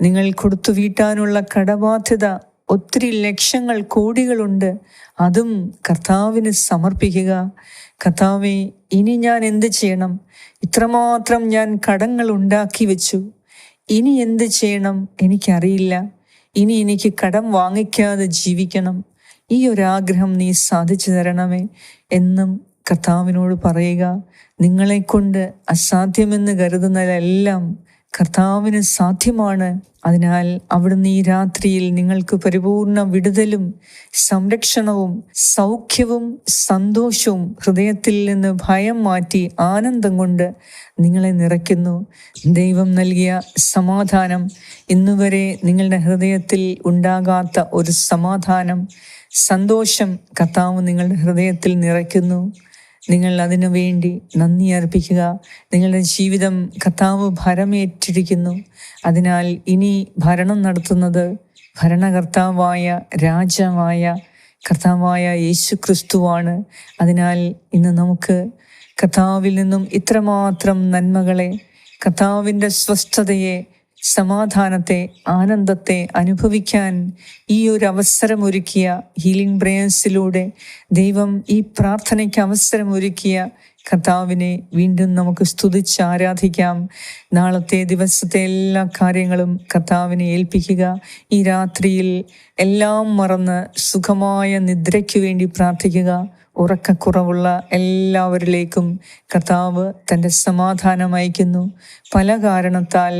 നിങ്ങൾ കൊടുത്തു വീട്ടാനുള്ള കടബാധ്യത ഒത്തിരി ലക്ഷങ്ങൾ, കോടികളുണ്ട്, അതും കർത്താവിന് സമർപ്പിക്കുക. കർത്താവേ, ഇനി ഞാൻ എന്ത് ചെയ്യണം? ഇത്രമാത്രം ഞാൻ കടങ്ങൾ ഉണ്ടാക്കി വെച്ചു, ഇനി എന്ത് ചെയ്യണം? എനിക്കറിയില്ല. ഇനി എനിക്ക് കടം വാങ്ങിക്കാതെ ജീവിക്കണം. ഈ ഒരാഗ്രഹം നീ സാധിച്ചു തരണമേ എന്നും കർത്താവിനോട് പറയുക. നിങ്ങളെക്കൊണ്ട് അസാധ്യമെന്ന് കരുതുന്നതെല്ലാം കർത്താവിന് സാധ്യമാണ്. അതിനാൽ അവിടുന്ന് ഈ രാത്രിയിൽ നിങ്ങൾക്ക് പരിപൂർണ വിടുതലും സംരക്ഷണവും സൗഖ്യവും സന്തോഷവും, ഹൃദയത്തിൽ നിന്ന് ഭയം മാറ്റി ആനന്ദം കൊണ്ട് നിങ്ങളെ നിറയ്ക്കുന്നു. ദൈവം നൽകിയ സമാധാനം, ഇന്നുവരെ നിങ്ങളുടെ ഹൃദയത്തിൽ ഉണ്ടാകാത്ത ഒരു സമാധാനം, സന്തോഷം കർത്താവ് നിങ്ങളുടെ ഹൃദയത്തിൽ നിറയ്ക്കുന്നു. നിങ്ങൾ അതിനു വേണ്ടി നന്ദി അർപ്പിക്കുക. നിങ്ങളുടെ ജീവിതം കർത്താവ് ഭരമേറ്റിരിക്കുന്നു. അതിനാൽ ഇനി ഭരണം നടത്തുന്നത് ഭരണകർത്താവായ, രാജാവായ കർത്താവായ യേശു ക്രിസ്തുവാണ്. അതിനാൽ ഇന്ന് നമുക്ക് കർത്താവിൽ നിന്നും ഇത്രമാത്രം നന്മകളെ, കർത്താവിൻ്റെ സ്വസ്ഥതയെ, സമാധാനത്തെ, ആനന്ദത്തെ അനുഭവിക്കാൻ ഈ ഒരു അവസരമൊരുക്കിയ ഹീലിംഗ് പ്രേയേഴ്സിലൂടെ ദൈവം ഈ പ്രാർത്ഥനയ്ക്ക് അവസരമൊരുക്കിയ കർത്താവിനെ വീണ്ടും നമുക്ക് സ്തുതിച്ച് ആരാധിക്കാം. നാളത്തെ ദിവസത്തെ എല്ലാ കാര്യങ്ങളും കർത്താവിനെ ഏൽപ്പിക്കുക. ഈ രാത്രിയിൽ എല്ലാം മറന്ന് സുഖമായ നിദ്രയ്ക്ക് വേണ്ടി പ്രാർത്ഥിക്കുക. ഉറക്കക്കുറവുള്ള എല്ലാവരിലേക്കും കർത്താവ് തൻ്റെ സമാധാനം അയക്കുന്നു. പല കാരണത്താൽ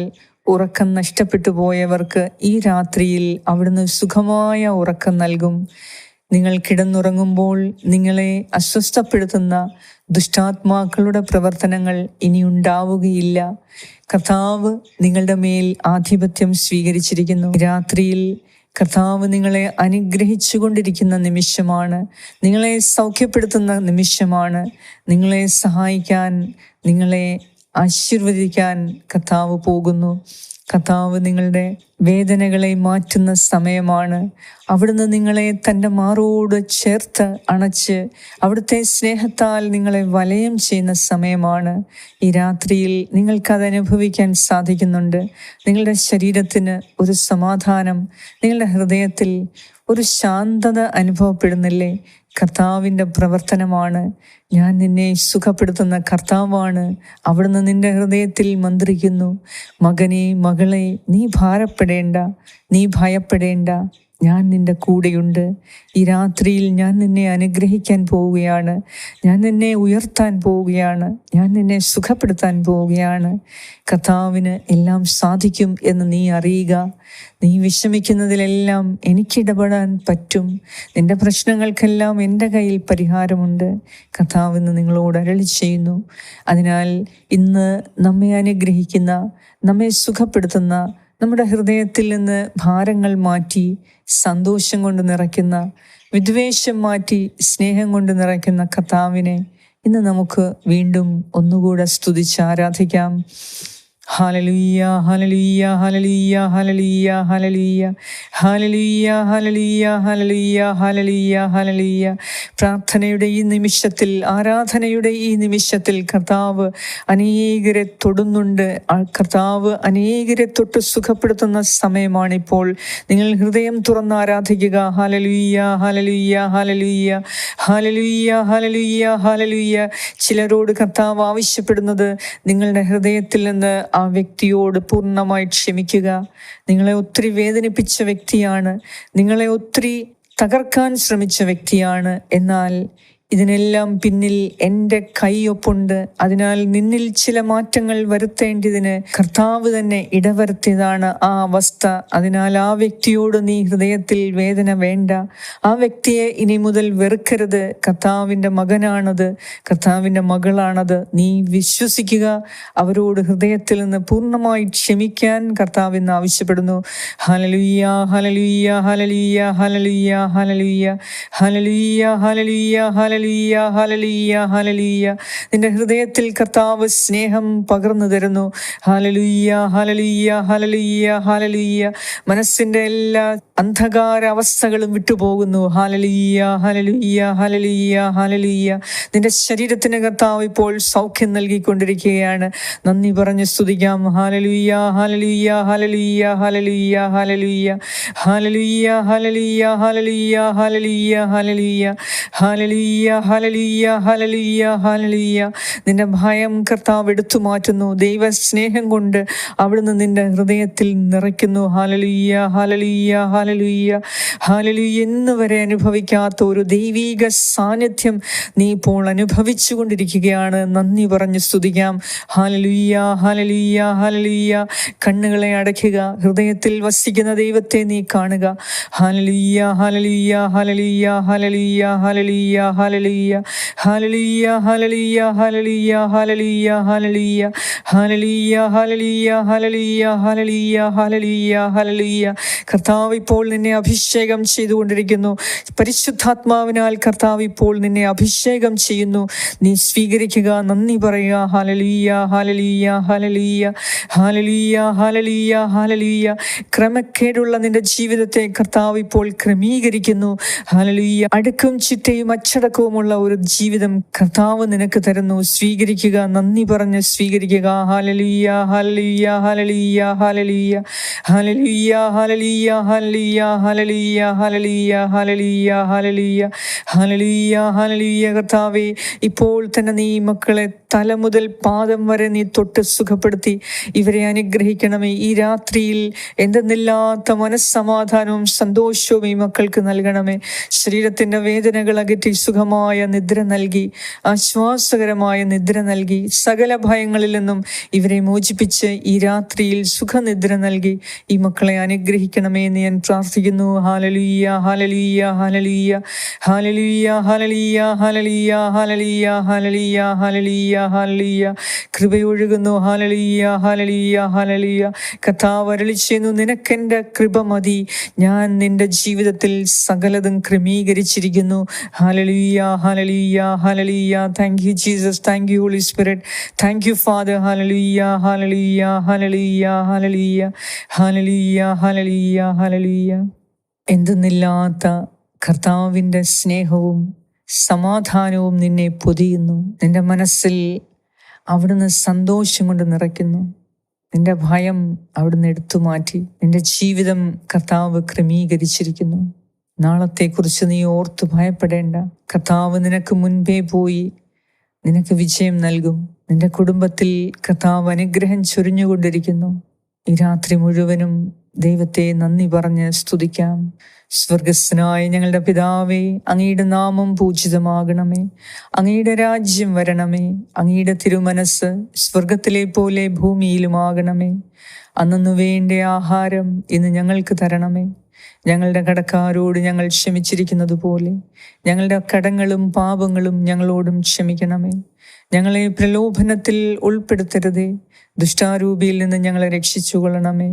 ഉറക്കം നഷ്ടപ്പെട്ടു പോയവർക്ക് ഈ രാത്രിയിൽ അവിടുന്ന് സുഖമായ ഉറക്കം നൽകും. നിങ്ങൾ കിടന്നുറങ്ങുമ്പോൾ നിങ്ങളെ അസ്വസ്ഥപ്പെടുത്തുന്ന ദുഷ്ടാത്മാക്കളുടെ പ്രവർത്തനങ്ങൾ ഇനി ഉണ്ടാവുകയില്ല. കർത്താവ് നിങ്ങളുടെ മേൽ ആധിപത്യം സ്വീകരിച്ചിരിക്കുന്നു. രാത്രിയിൽ കർത്താവ് നിങ്ങളെ അനുഗ്രഹിച്ചു കൊണ്ടിരിക്കുന്ന നിമിഷമാണ്, നിങ്ങളെ സൗഖ്യപ്പെടുത്തുന്ന നിമിഷമാണ്. നിങ്ങളെ സഹായിക്കാൻ, നിങ്ങളെ ആശീർവദിക്കാൻ കർത്താവ് പോകുന്നു. കർത്താവ് നിങ്ങളുടെ വേദനകളെ മാറ്റുന്ന സമയമാണ്. അവിടുന്ന് നിങ്ങളെ തൻ്റെ മാറോട് ചേർത്ത് അണച്ച് അവിടുത്തെ സ്നേഹത്താൽ നിങ്ങളെ വലയം ചെയ്യുന്ന സമയമാണ്. ഈ രാത്രിയിൽ നിങ്ങൾക്കത് അനുഭവിക്കാൻ സാധിക്കുന്നുണ്ട്. നിങ്ങളുടെ ശരീരത്തിന് ഒരു സമാധാനം, നിങ്ങളുടെ ഹൃദയത്തിൽ ഒരു ശാന്തത അനുഭവപ്പെടുന്നില്ലേ? കർത്താവിൻ്റെ പ്രവർത്തനമാണ്. ഞാൻ നിന്നെ സുഖപ്പെടുത്തുന്ന കർത്താവാണ്. അവിടുന്ന് നിന്റെ ഹൃദയത്തിൽ മന്ത്രിക്കുന്നു. മകനെ, മകളെ, നീ ഭാരപ്പെടേണ്ട, നീ ഭയപ്പെടേണ്ട, ഞാൻ നിന്റെ കൂടെയുണ്ട്. ഈ രാത്രിയിൽ ഞാൻ നിന്നെ അനുഗ്രഹിക്കാൻ പോവുകയാണ്. ഞാൻ നിന്നെ ഉയർത്താൻ പോവുകയാണ്. ഞാൻ നിന്നെ സുഖപ്പെടുത്താൻ പോവുകയാണ്. കർത്താവിന് എല്ലാം സാധിക്കും എന്ന് നീ അറിയുക. നീ വിഷമിക്കുന്നതിലെല്ലാം എനിക്കിടപെടാൻ പറ്റും. നിന്റെ പ്രശ്നങ്ങൾക്കെല്ലാം എൻ്റെ കയ്യിൽ പരിഹാരമുണ്ട്. കർത്താവ് ഇന്ന് നിങ്ങളോട് അരുളി ചെയ്യുന്നു. അതിനാൽ ഇന്ന് നമ്മെ അനുഗ്രഹിക്കുന്ന, നമ്മെ സുഖപ്പെടുത്തുന്ന, നമ്മുടെ ഹൃദയത്തിൽ നിന്ന് ഭാരങ്ങൾ മാറ്റി സന്തോഷം കൊണ്ട് നിറയ്ക്കുന്ന, വിദ്വേഷം മാറ്റി സ്നേഹം കൊണ്ട് നിറയ്ക്കുന്ന കർത്താവിനെ ഇന്ന് നമുക്ക് വീണ്ടും ഒന്നുകൂടെ സ്തുതിച്ച് ആരാധിക്കാം. Hallelujah, hallelujah, hallelujah, hallelujah, hallelujah, hallelujah, hallelujah, hallelujah, hallelujah, hallelujah. പ്രാർത്ഥനയുടെ ഈ നിമിഷത്തിൽ, ആരാധനയുടെ ഈ നിമിഷത്തിൽ കർത്താവ് അനേകരെ തൊടുന്നുണ്ട്. കർത്താവ് അനേകരെ തൊട്ട് സുഖപ്പെടുത്തുന്ന സമയമാണിപ്പോൾ. നിങ്ങൾ ഹൃദയം തുറന്ന് ആരാധിക്കുക. Hallelujah, hallelujah, hallelujah, hallelujah, hallelujah, hallelujah. ചിലരോട് കർത്താവ് ആവശ്യപ്പെടുന്നത് നിങ്ങളുടെ ഹൃദയത്തിൽ നിന്ന് ആ വ്യക്തിയോട് പൂർണ്ണമായി ക്ഷമിക്കുക. നിങ്ങളെ ഒത്തിരി വേദനിപ്പിച്ച വ്യക്തിയാണ്, നിങ്ങളെ ഒത്തിരി തകർക്കാൻ ശ്രമിച്ച വ്യക്തിയാണ്. എന്നാൽ ഇതിനെല്ലാം പിന്നിൽ എൻ്റെ കൈയൊപ്പുണ്ട്. അതിനാൽ നിന്നിൽ ചില മാറ്റങ്ങൾ വരുത്തേണ്ടതിന് കർത്താവ് തന്നെ ഇടവരുത്തിയതാണ് ആ അവസ്ഥ. അതിനാൽ ആ വ്യക്തിയോട് നീ ഹൃദയത്തിൽ വേദന വേണ്ട. ആ വ്യക്തിയെ ഇനി മുതൽ വെറുക്കരുത്. കർത്താവിൻ്റെ മകനാണത്, കർത്താവിൻ്റെ മകളാണത്. നീ വിശ്വസിക്കുക. അവരോട് ഹൃദയത്തിൽ നിന്ന് പൂർണ്ണമായി ക്ഷമിക്കാൻ കർത്താവ് ഇന്ന് ആവശ്യപ്പെടുന്നു. ഹല്ലേലൂയ, hallelujah, hallelujah, hallelujah, hallelujah, hallelujah, hallelujah, hallelujah, hallelujah, ഹല്ലേലൂയ. നിന്റെ ഹൃദയത്തിൽ കർത്താവ് സ്നേഹം പകർന്നു തരുന്നു. ഹല്ലേലൂയ, ഹല്ലേലൂയ, ഹല്ലേലൂയ, ഹല്ലേലൂയ. മനസ്സിന്റെ എല്ലാ അന്ധകാര അവസ്ഥകളും വിട്ടുപോകുന്നു. ഹല്ലേലൂയ, ഹല്ലേലൂയ, ഹല്ലേലൂയ, ഹല്ലേലൂയ. നിന്റെ ശരീരത്തിന് കർത്താവ് ഇപ്പോൾ സൗഖ്യം നൽകിക്കൊണ്ടിരിക്കുകയാണ്. നന്ദി പറഞ്ഞ് സ്തുതിക്കാം. ഹല്ലേലൂയ, hallelujah, hallelujah, hallelujah, hallelujah, hallelujah, hallelujah, hallelujah, hallelujah, hallelujah, hallelujah, hallelujah, hallelujah, ഹല്ലേലൂയ. നിന്റെ ഭയം കർത്താവ് എടുത്തു മാറ്റുന്നു. ദൈവ സ്നേഹം കൊണ്ട് അവിടുന്ന് നിന്റെ ഹൃദയത്തിൽ നിറയ്ക്കുന്നു. ഹല്ലേലൂയ, ഹല്ലേലൂയ, ഹല്ലേലൂയ, ഹല്ലേലൂയ. ഇന്ന് വരെ അനുഭവിക്കാത്ത ഒരു ദൈവീക സാന്നിധ്യം നീ ഇപ്പോൾ അനുഭവിച്ചു കൊണ്ടിരിക്കുകയാണ്. നന്ദി പറഞ്ഞ് സ്തുതിക്കാം. ഹല്ലേലൂയ, ഹല്ലേലൂയ, ഹല്ലേലൂയ. കണ്ണുകളെ അടയ്ക്കുക. ഹൃദയത്തിൽ വസിക്കുന്ന ദൈവത്തെ നീ കാണുക. Hallelujah, hallelujah, hallelujah, hallelujah, hallelujah, hallelujah, hallelujah, hallelujah, hallelujah, hallelujah, hallelujah, hallelujah, hallelujah, hallelujah, hallelujah, hallelujah, ഹല്ലേലൂയ. കർത്താവ് ഇപ്പോൾ നിന്നെ അഭിഷേകം ചെയ്തുകൊണ്ടിരിക്കുന്നു. പരിശുദ്ധാത്മാവിനാൽ കർത്താവ് ഇപ്പോൾ നിന്നെ അഭിഷേകം ചെയ്യുന്നു. നീ സ്വീകരിക്കുക. നന്ദി പറയുക. ഹല്ലേലൂയ, ഹല്ലേലൂയ, ഹല്ലേലൂയ, ഹല്ലേലൂയ, ഹല്ലേലൂയ, ഹല്ലേലൂയ. ക്രമക്കേടുള്ള നിന്റെ ജീവിതത്തെ കർത്താവ് ഇപ്പോൾ ക്രമീകരിക്കുന്നു. ഹല്ലേലൂയ. അടുക്കും ചിട്ടയും അച്ചടക്കവുമുള്ള ഒരു ജീവിതം കർത്താവ് നിനക്ക് തരുന്നു. സ്വീകരിക്കുക. നന്ദി പറഞ്ഞ് സ്വീകരിക്കുക. Hallelujah, hallelujah, hallelujah, hallelujah, hallelujah, hallelujah, hallelujah, hallelujah, hallelujah, hallelujah, hallelujah, hallelujah, hallelujah. കർത്താവേ, ഇപ്പോൾ തന്നെ നീ മക്കളെ തല മുതൽ പാദം വരെ നീ തൊട്ട് സുഖപ്പെടുത്തി ഇവരെ അനുഗ്രഹിക്കണമേ. ഈ രാത്രിയിൽ എന്തെന്നില്ലാത്ത മനസ്സമാധാനവും സന്തോഷവും ഈ മക്കൾക്ക് നൽകണമേ. ശരീരത്തിൻ്റെ വേദനകൾ അകറ്റി സുഖമായ നിദ്ര നൽകി, ആശ്വാസകരമായ നിദ്ര നൽകി, സകല ഭയങ്ങളിൽ നിന്നും ഇവരെ മോചിപ്പിച്ച് ഈ രാത്രിയിൽ സുഖനിദ്ര നൽകി ഈ മക്കളെ അനുഗ്രഹിക്കണം. അനുഗ്രഹിക്കണമേ എന്ന് ഞാൻ പ്രാർത്ഥിക്കുന്നു. ഹല്ലേലൂയ, hallelujah, hallelujah, hallelujah, hallelujah, hallelujah, hallelujah, hallelujah, hallelujah, ഹല്ലേലൂയ. കൃപയൊഴുകുന്നു. ഹല്ലേലൂയ, ഹല്ലേലൂയ, ഹല്ലേലൂയ. കർത്താവ് അരുളിച്ചെയ്യുന്നു, നിനക്കെൻ്റെ കൃപ മതി, ഞാൻ നിന്റെ ജീവിതത്തിൽ സകലതും ക്രമീകരിച്ചിരിക്കുന്നു. Hallelujah, hallelujah, hallelujah. Thank you Jesus, thank you holy spirit, thank you father. Hallelujah, hallelujah, hallelujah, hallelujah, hallelujah, hallelujah, hallelujah. എന്തെന്നില്ലാത്ത കർത്താവിൻ്റെ സ്നേഹവും സമാധാനവും നിന്നെ പൊതിയുന്നു. നിന്റെ മനസ്സിൽ അവിടുന്ന് സന്തോഷം കൊണ്ട് നിറയ്ക്കുന്നു. നിന്റെ ഭയം അവിടുന്ന് എടുത്തു മാറ്റി നിന്റെ ജീവിതം കർത്താവ് ക്രമീകരിച്ചിരിക്കുന്നു. നാളത്തെക്കുറിച്ച് നീ ഓർത്ത് ഭയപ്പെടേണ്ട. കർത്താവ് നിനക്ക് മുൻപേ പോയി നിനക്ക് വിജയം നൽകും. നിന്റെ കുടുംബത്തിൽ കർത്താവ് അനുഗ്രഹം ചൊരിഞ്ഞുകൊണ്ടിരിക്കുന്നു. ഈ രാത്രി മുഴുവനും ദൈവത്തെ നന്ദി പറഞ്ഞ് സ്തുതിക്കാം. സ്വർഗസ്ഥനായ ഞങ്ങളുടെ പിതാവേ, അങ്ങയുടെ നാമം പൂജിതമാകണമേ, അങ്ങയുടെ രാജ്യം വരണമേ, അങ്ങയുടെ തിരുമനസ് സ്വർഗത്തിലെ പോലെ ഭൂമിയിലുമാകണമേ. അന്നു വേണ്ട ആഹാരം ഇന്ന് ഞങ്ങൾക്ക് തരണമേ. ഞങ്ങളുടെ കടക്കാരോട് ഞങ്ങൾ ക്ഷമിച്ചിരിക്കുന്നത് പോലെ ഞങ്ങളുടെ കടങ്ങളും പാപങ്ങളും ഞങ്ങളോടും ക്ഷമിക്കണമേ. ഞങ്ങളെ പ്രലോഭനത്തിൽ ഉൾപ്പെടുത്തരുതേ, ദുഷ്ടാരൂപിയിൽ നിന്ന് ഞങ്ങളെ രക്ഷിച്ചുകൊള്ളണമേ.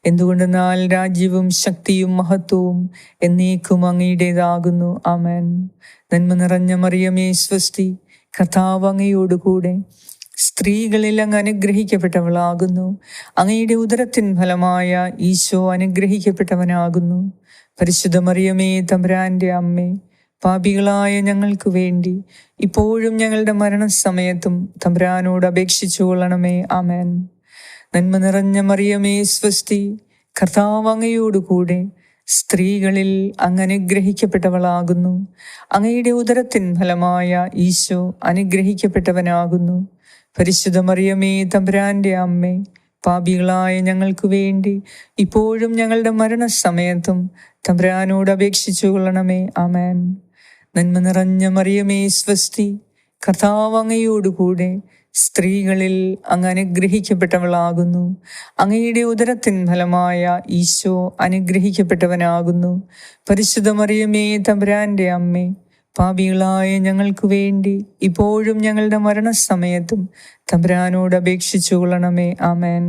എന്തുകൊണ്ടെന്നാൽ രാജ്യവും ശക്തിയും മഹത്വവും എന്നേക്കും അങ്ങയുടേതാകുന്നു. ആമേൻ. നന്മ നിറഞ്ഞ മറിയമേ സ്വസ്തി, കർത്താവ് അങ്ങയോടുകൂടെ സ്ത്രീകളിൽ അങ്ങ് അനുഗ്രഹിക്കപ്പെട്ടവളാകുന്നു. അങ്ങയുടെ ഉദരത്തിൻ ഫലമായ ഈശോ അനുഗ്രഹിക്കപ്പെട്ടവനാകുന്നു. പരിശുദ്ധ മറിയമേ തമ്പുരാന്റെ അമ്മേ, പാപികളായ ഞങ്ങൾക്ക് വേണ്ടി ഇപ്പോഴും ഞങ്ങളുടെ മരണസമയത്തും തമ്പുരാനോട് അപേക്ഷിച്ചു കൊള്ളണമേ. ആമേൻ. നന്മ നിറഞ്ഞ മറിയമേ സ്വസ്തി, കർത്താവ് അങ്ങയോടുകൂടെ സ്ത്രീകളിൽ അങ്ങ് അനുഗ്രഹിക്കപ്പെട്ടവളാകുന്നു. അങ്ങയുടെ ഉദരത്തിൻ ഫലമായ ഈശോ അനുഗ്രഹിക്കപ്പെട്ടവനാകുന്നു. പരിശുദ്ധ മറിയമേ തമ്പുരാന്റെ അമ്മേ, പാപികളായ ഞങ്ങൾക്ക് വേണ്ടി ഇപ്പോഴും ഞങ്ങളുടെ മരണസമയത്തും തമ്പുരാനോട് അപേക്ഷിച്ചു കൊള്ളണമേ. ആമേൻ. നന്മ നിറഞ്ഞ മറിയമേ സ്വസ്തി, കർത്താവ് അങ്ങയോടുകൂടെ സ്ത്രീകളിൽ അങ്ങ് അനുഗ്രഹിക്കപ്പെട്ടവളാകുന്നു. അങ്ങയുടെ ഉദരത്തിൻ ഫലമായ ഈശോ അനുഗ്രഹിക്കപ്പെട്ടവനാകുന്നു. പരിശുദ്ധ മറിയമേ തമ്പുരാന്റെ അമ്മേ, പാപികളായ ഞങ്ങൾക്ക് വേണ്ടി ഇപ്പോഴും ഞങ്ങളുടെ മരണസമയത്തും തമ്പുരാനോട് അപേക്ഷിച്ചു കൊള്ളണമേ. ആമേൻ.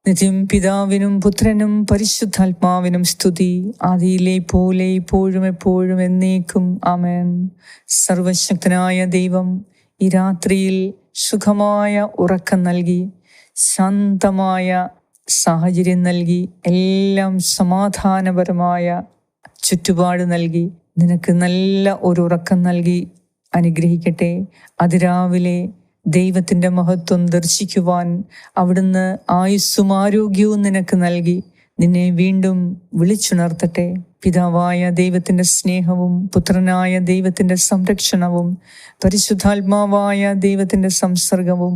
നിത്യം പിതാവിനും പുത്രനും പരിശുദ്ധാത്മാവിനും സ്തുതി, ആദിയിലെ പോലെ ഇപ്പോഴും എപ്പോഴും എന്നേക്കും. ആമേൻ. സർവശക്തനായ ദൈവം ഈ രാത്രിയിൽ സുഖമായ ഉറക്കം നൽകി, ശാന്തമായ സാഹചര്യം നൽകി, എല്ലാം സമാധാനപരമായ ചുറ്റുപാട് നൽകി, നിനക്ക് നല്ല ഒരു ഉറക്കം നൽകി അനുഗ്രഹിക്കട്ടെ. അതിരാവിലെ ദൈവത്തിൻ്റെ മഹത്വം ദർശിക്കുവാൻ അവിടുന്ന് ആയുസ്സും ആരോഗ്യവും നിനക്ക് നൽകി നിന്നെ വീണ്ടും വിളിച്ചുണർത്തട്ടെ. പിതാവായ ദൈവത്തിൻ്റെ സ്നേഹവും പുത്രനായ ദൈവത്തിൻ്റെ സംരക്ഷണവും പരിശുദ്ധാത്മാവായ ദൈവത്തിൻ്റെ സംസർഗവും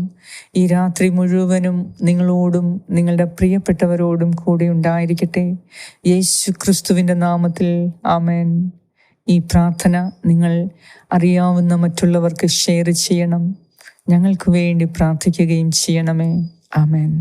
ഈ രാത്രി മുഴുവനും നിങ്ങളോടും നിങ്ങളുടെ പ്രിയപ്പെട്ടവരോടും കൂടെ ഉണ്ടായിരിക്കട്ടെ. യേശു ക്രിസ്തുവിൻ്റെ നാമത്തിൽ ആമേൻ. ഈ പ്രാർത്ഥന നിങ്ങൾ അറിയാവുന്ന മറ്റുള്ളവർക്ക് ഷെയർ ചെയ്യണം. ഞങ്ങൾക്ക് വേണ്ടി പ്രാർത്ഥിക്കുകയും ചെയ്യണമേ. ആമേൻ.